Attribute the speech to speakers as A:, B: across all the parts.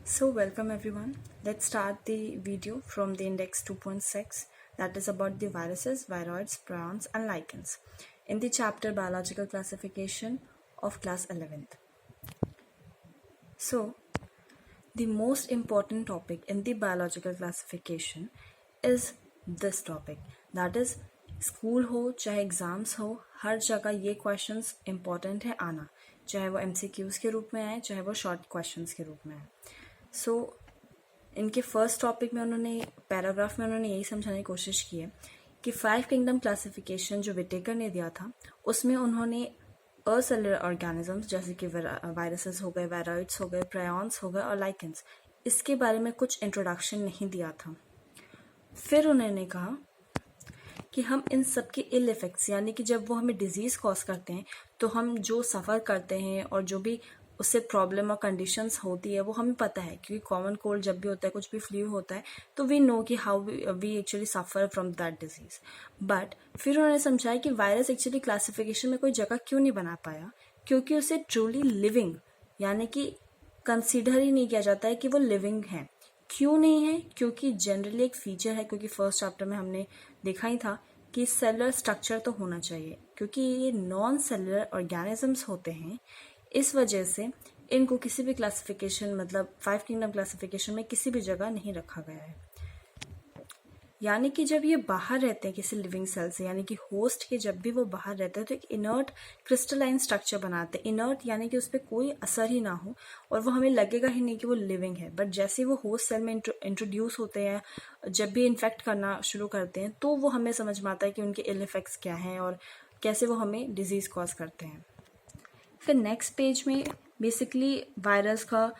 A: So welcome everyone. Let's start the video from the index 2.6 that is about the viruses, viroids, prions and lichens in the chapter biological classification of class 11th. So the most important topic in the biological classification is this topic, that is school हो चाहे exams हो हर जगह ये questions important है आना, चाहे वो MCQs के रूप में आए चाहे वो शॉर्ट क्वेश्चंस के रूप में आए. सो इनके फर्स्ट टॉपिक में उन्होंने पैराग्राफ में उन्होंने यही समझाने की कोशिश की है कि 5 किंगडम क्लासिफिकेशन जो विटेकर ने दिया था उसमें उन्होंने असेलुलर ऑर्गेनिजम्स जैसे कि वायरसेस हो गए, वायरॉइड्स हो गए, प्रायॉन्स हो गए और लाइकेंस, इसके बारे में कुछ इंट्रोडक्शन नहीं दिया था. फिर उन्होंने कहा कि हम इन सब के इल इफेक्ट्स यानी कि जब वो हमें डिजीज़ कॉज करते हैं तो हम जो सफ़र करते हैं और जो भी उससे प्रॉब्लम और कंडीशंस होती है वो हमें पता है, क्योंकि कॉमन कोल्ड जब भी होता है, कुछ भी फ्लू होता है तो वी नो कि how we actually suffer from that disease. But फिर उन्होंने समझाया कि वायरस एक्चुअली क्लासिफिकेशन में कोई जगह क्यों नहीं बना पाया, क्योंकि उसे ट्रूली लिविंग यानी कि कंसिडर ही नहीं किया जाता है कि वो लिविंग है. क्यों नहीं है? क्योंकि जनरली एक फीचर है, क्योंकि फर्स्ट चैप्टर में हमने देखा ही था कि सेलुलर स्ट्रक्चर तो होना चाहिए, क्योंकि ये नॉन सेलुलर ऑर्गेनिजम्स होते हैं. इस वजह से इनको किसी भी क्लासिफिकेशन मतलब 5 किंगडम क्लासिफिकेशन में किसी भी जगह नहीं रखा गया है. यानी कि जब ये बाहर रहते हैं किसी लिविंग सेल से, यानी कि होस्ट के जब भी वो बाहर रहते हैं तो एक इनर्ट क्रिस्टलाइन स्ट्रक्चर बनाते हैं. इनर्ट यानी कि उस पर कोई असर ही ना हो और वो हमें लगेगा ही नहीं कि वो लिविंग है. बट जैसे वो होस्ट सेल में इंट्रोड्यूस होते हैं, जब भी इन्फेक्ट करना शुरू करते हैं तो वो हमें समझ में आता है कि उनके इल इफेक्ट्स क्या हैं और कैसे वो हमें डिजीज़ कॉज करते हैं. फिर नेक्स्ट पेज में बेसिकली वायरस का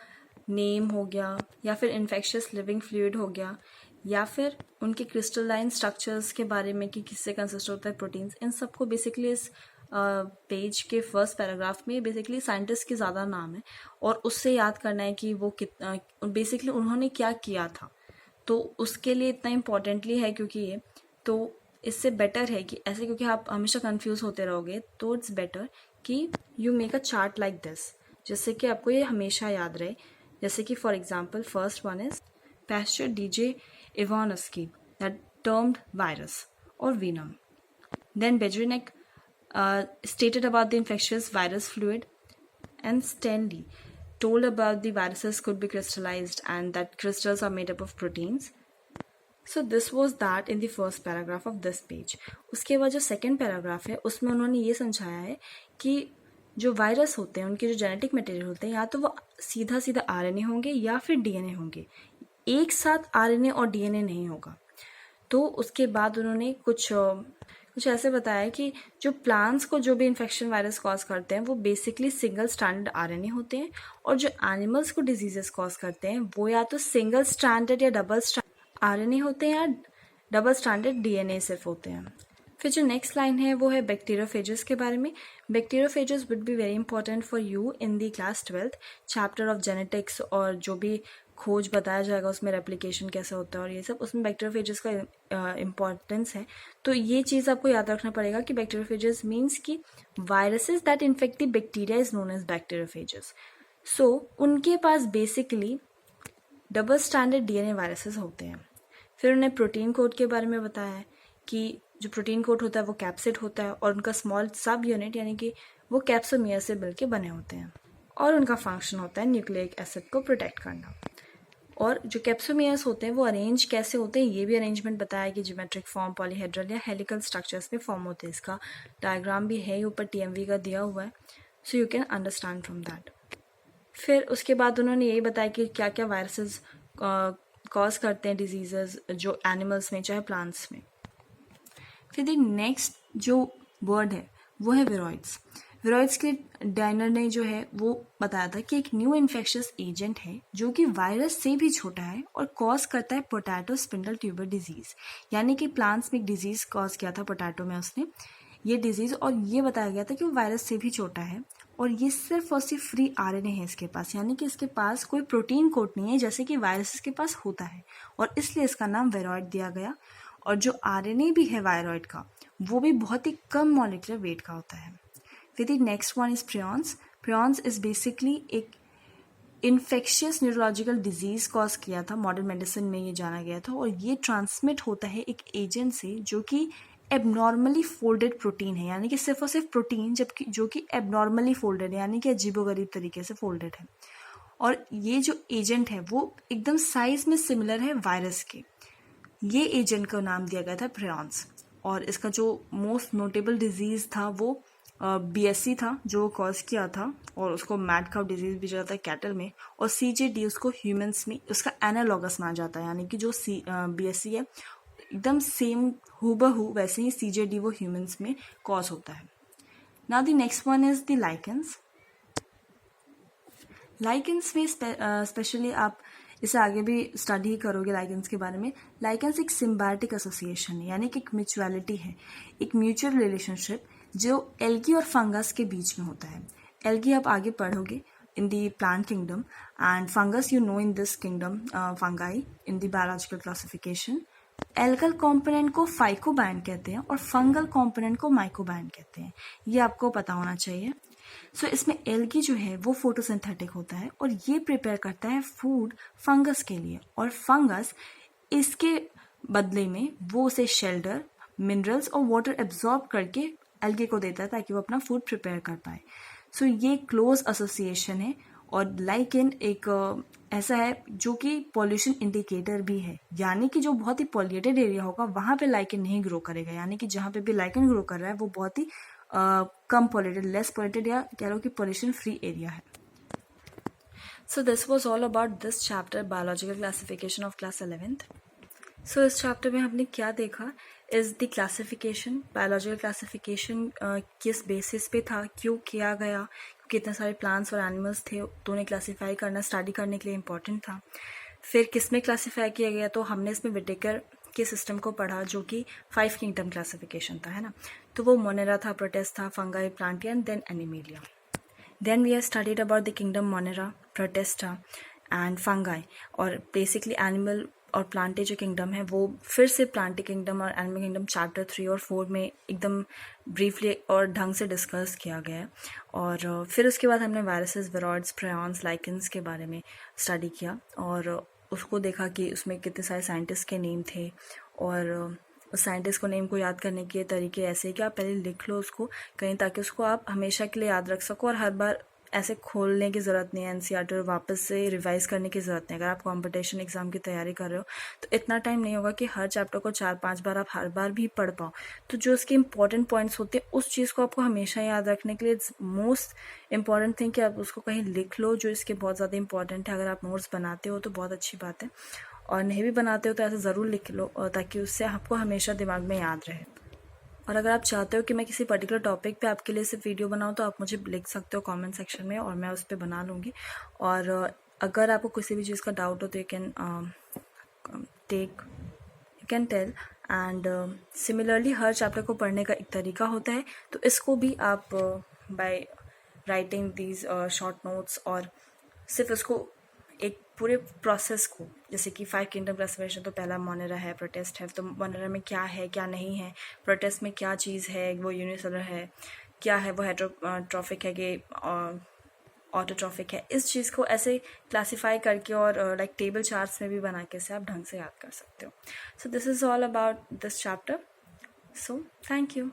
A: नेम हो गया या फिर इन्फेक्शियस लिविंग फ्लूइड हो गया या फिर उनके क्रिस्टलाइन स्ट्रक्चर्स के बारे में कि किससे कंसिस्ट होता है प्रोटीन्स, इन सबको बेसिकली इस पेज के फर्स्ट पैराग्राफ में बेसिकली साइंटिस्ट के ज़्यादा नाम है और उससे याद करना है कि वो कितना बेसिकली उन्होंने क्या किया था. तो उसके लिए इतना इम्पोर्टेंटली है क्योंकि ये तो इससे बेटर है कि ऐसे, क्योंकि आप हमेशा कंफ्यूज होते रहोगे तो इट्स बेटर कि you make a chart like this, जिससे कि आपको ये हमेशा याद रहे. जैसे कि for example first one is Pasteur D J Ivanowsky that termed virus और venom. Then Beijerinck stated about the infectious virus fluid, and Stanley told about the viruses could be crystallized and that crystals are made up of proteins. So this was that in the first paragraph of this page. उसके बाद जो second paragraph है उसमें उन्होंने ये समझाया है कि जो वायरस होते हैं उनके जो जेनेटिक मटेरियल होते हैं या तो वो सीधा सीधा आरएनए होंगे या फिर डीएनए होंगे, एक साथ आरएनए और डीएनए नहीं होगा. तो उसके बाद उन्होंने कुछ ऐसे बताया कि जो प्लांट्स को जो भी इन्फेक्शन वायरस कॉज करते हैं वो बेसिकली सिंगल स्ट्रैंडेड आरएनए होते हैं और जो एनिमल्स को डिजीजेस कॉज करते हैं वो या तो सिंगल स्ट्रैंडेड या डबल स्ट्रैंडेड आरएनए होते हैं या डबल स्ट्रैंडेड डीएनए सिर्फ होते हैं. फिर जो नेक्स्ट लाइन है वो है बैक्टीरियोफेजेस के बारे में. Bacteriophages would be very important for you in the class 12th chapter of genetics, और जो भी खोज बताया जाएगा उसमें रेप्लिकेशन कैसे होता है और ये सब, उसमें बैक्टीरियोफेजेस का इम्पॉर्टेंस है. तो ये चीज़ आपको याद रखना पड़ेगा कि बैक्टीरियोफेजेस मीन्स कि viruses that infect the bacteria is known as bacteriophages. So उनके पास basically double standard DNA viruses होते हैं. फिर उन्हें प्रोटीन कोड के बारे में बताया है कि जो प्रोटीन कोड होता है वो कैप्सिड होता है और उनका स्मॉल सब यूनिट यानी कि वो कैप्सोमियर से मिलकर बने होते हैं और उनका फंक्शन होता है न्यूक्लिक एसिड को प्रोटेक्ट करना. और जो कैप्सोमियर्स होते हैं वो अरेंज कैसे होते हैं ये भी अरेंजमेंट बताया कि ज्योमेट्रिक फॉर्म, पॉलीहेड्रल या हेलिकल स्ट्रक्चर्स में फॉर्म होते हैं. इसका डायग्राम भी है ऊपर TMV का दिया हुआ है, so you can understand from that. फिर उसके बाद उन्होंने यही बताया कि क्या क्या वायरसेस कॉज करते हैं डिजीजेस जो एनिमल्स में चाहे प्लांट्स में. फिर द नेक्स्ट जो वर्ड है वो है विरॉइड्स. विरॉइड्स के डाइनर ने जो है वो बताया था कि एक न्यू इन्फेक्शियस एजेंट है जो कि वायरस से भी छोटा है और कॉज करता है पोटैटो स्पिंडल ट्यूबर डिजीज. यानी कि प्लांट्स में एक डिजीज कॉज किया था पोटैटो में उसने ये डिजीज, और ये बताया गया था कि वो वायरस से भी छोटा है और ये सिर्फ और सिर्फ फ्री आरएनए है इसके पास, यानी कि इसके पास कोई प्रोटीन कोड नहीं है जैसे कि वायरस के पास होता है और इसलिए इसका नाम वायरॉइड दिया गया. और जो आरएनए भी है वायरॉइड का वो भी बहुत ही कम मॉलिक्यूलर वेट का होता है. फिर the next one is prions. Prions is basically एक इन्फेक्शियस न्यूरोलॉजिकल डिजीज कॉज किया था, मॉडर्न मेडिसिन में ये जाना गया था, और ये ट्रांसमिट होता है एक एजेंट से जो कि एबनॉर्मली फोल्डेड प्रोटीन है, यानी कि सिर्फ और सिर्फ प्रोटीन, जबकि जो कि एबनॉर्मली फोल्डेड है, यानी कि अजीबोगरीब तरीके से फोल्डेड है। और ये जो एजेंट है वो एकदम साइज में सिमिलर है वायरस के। ये एजेंट का नाम दिया गया था प्रियॉन्स। और इसका जो मोस्ट नोटेबल डिजीज़ था वो BSE था जो कॉज किया था, और उसको मैड काउ डिजीज़ भी जाता है कैटल में, और CJD उसको ह्यूमंस में उसका एनालॉगस माना जाता है, यानी कि जो BSE है एकदम सेम हूबहू वैसे ही CJD वो ह्यूमंस में कॉज होता है। Now the next one is the lichens. Lichens में स्पेशली आप इसे आगे भी स्टडी करोगे लाइकेंस के बारे में। लाइकेंस एक सिम्बायोटिक एसोसिएशन है, यानी कि एक म्यूचुअलिटी है, एक म्यूचुअल रिलेशनशिप जो एल्गी और फंगस के बीच में होता है। एल्गी आप आगे पढ़ोगे in the plant kingdom, and fungus you know in this kingdom fungi in the biological classification. Algal component को फाइकोबैंड कहते हैं और फंगल कंपोनेंट को माइकोबैंड कहते हैं, ये आपको पता होना चाहिए। सो इसमें एल्गी जो है वो फोटोसिंथेटिक होता है और ये प्रिपेयर करता है फूड फंगस के लिए, और फंगस इसके बदले में वो उसे शेल्टर, मिनरल्स और वाटर एब्जॉर्ब करके एल्गी को देता है ताकि वो अपना फूड प्रिपेयर कर पाए। सो ये क्लोज एसोसिएशन है। और लाइकेन एक ऐसा है जो कि पॉल्यूशन इंडिकेटर भी है, यानी कि जो बहुत ही पॉल्यूटेड एरिया होगा वहाँ पे लाइकेन नहीं ग्रो करेगा, यानी कि जहाँ पे भी लाइकेन ग्रो कर रहा है वो बहुत ही कम पॉल्यूटेड, लेस पॉल्यूटेड, या कह लो कि पॉल्यूशन फ्री एरिया है। So this was all about this chapter, biological classification of class 11th। सो इस चैप्टर में हमने क्या देखा is the classification. Biological classification किस बेसिस पे था, क्यों किया गया, कितने सारे प्लांट्स और एनिमल्स थे तो उन्हें क्लासीफाई करना स्टडी करने के लिए इम्पॉर्टेंट था। फिर किस में क्लासीफाई किया गया, तो हमने इसमें विटेकर के सिस्टम को पढ़ा जो कि 5 किंगडम क्लासिफिकेशन था, है ना। तो वो मोनेरा था, प्रोटेस्ट था, fungi, Plantae and then Animalia. Then we have studied about the kingdom Monera, Protista and fungi. और बेसिकली एनिमल और प्लांटे जो किंगडम है वो फिर से प्लांटे किंगडम और एनिमल किंगडम चैप्टर 3 और 4 में एकदम ब्रीफली और ढंग से डिस्कस किया गया है। और फिर उसके बाद हमने वायरसेस, विरॉइड्स, प्रियॉन्स, लाइकेंस के बारे में स्टडी किया, और उसको देखा कि उसमें कितने सारे साइंटिस्ट के नेम थे, और उस साइंटिस्ट को नेम को याद करने के तरीके ऐसे कि आप पहले लिख लो उसको कहीं, ताकि उसको आप हमेशा के लिए याद रख सको, और हर बार ऐसे खोलने की ज़रूरत नहीं है NCERT और वापस से रिवाइज करने की ज़रूरत नहीं। अगर आप कंपटीशन एग्ज़ाम की तैयारी कर रहे हो तो इतना टाइम नहीं होगा कि हर चैप्टर को 4-5 बार आप हर बार भी पढ़ पाओ। तो जो उसके इंपॉर्टेंट पॉइंट्स होते हैं उस चीज़ को आपको हमेशा याद रखने के लिए इट्स मोस्ट इंपॉर्टेंट थिंग कि आप उसको कहीं लिख लो जो इसके बहुत ज़्यादा इंपॉर्टेंट है। अगर आप नोट्स बनाते हो तो बहुत अच्छी बात है, और नहीं भी बनाते हो तो ऐसा ज़रूर लिख लो ताकि उससे आपको हमेशा दिमाग में याद रहे। और अगर आप चाहते हो कि मैं किसी पर्टिकुलर टॉपिक पे आपके लिए सिर्फ वीडियो बनाऊँ तो आप मुझे लिख सकते हो कमेंट सेक्शन में, और मैं उस पर बना लूँगी। और अगर आपको किसी भी चीज़ का डाउट हो तो you can tell. And similarly हर चैप्टर को पढ़ने का एक तरीका होता है, तो इसको भी आप by writing these short notes, और सिर्फ उसको एक पूरे प्रोसेस को, जैसे कि 5 किंगडम क्लासिफिकेशन, तो पहला मोनेरा है, प्रोटेस्ट है, तो मोनेरा में क्या है क्या नहीं है, प्रोटेस्ट में क्या चीज़ है, वो यूनिसेलुलर है, क्या है वो हेटेरोट्रॉफिक है कि ऑटोट्रॉफिक है। इस चीज़ को ऐसे क्लासीफाई करके और लाइक टेबल चार्ट्स में भी बना के से आप ढंग से याद कर सकते हो। So this is all about this chapter. So thank you.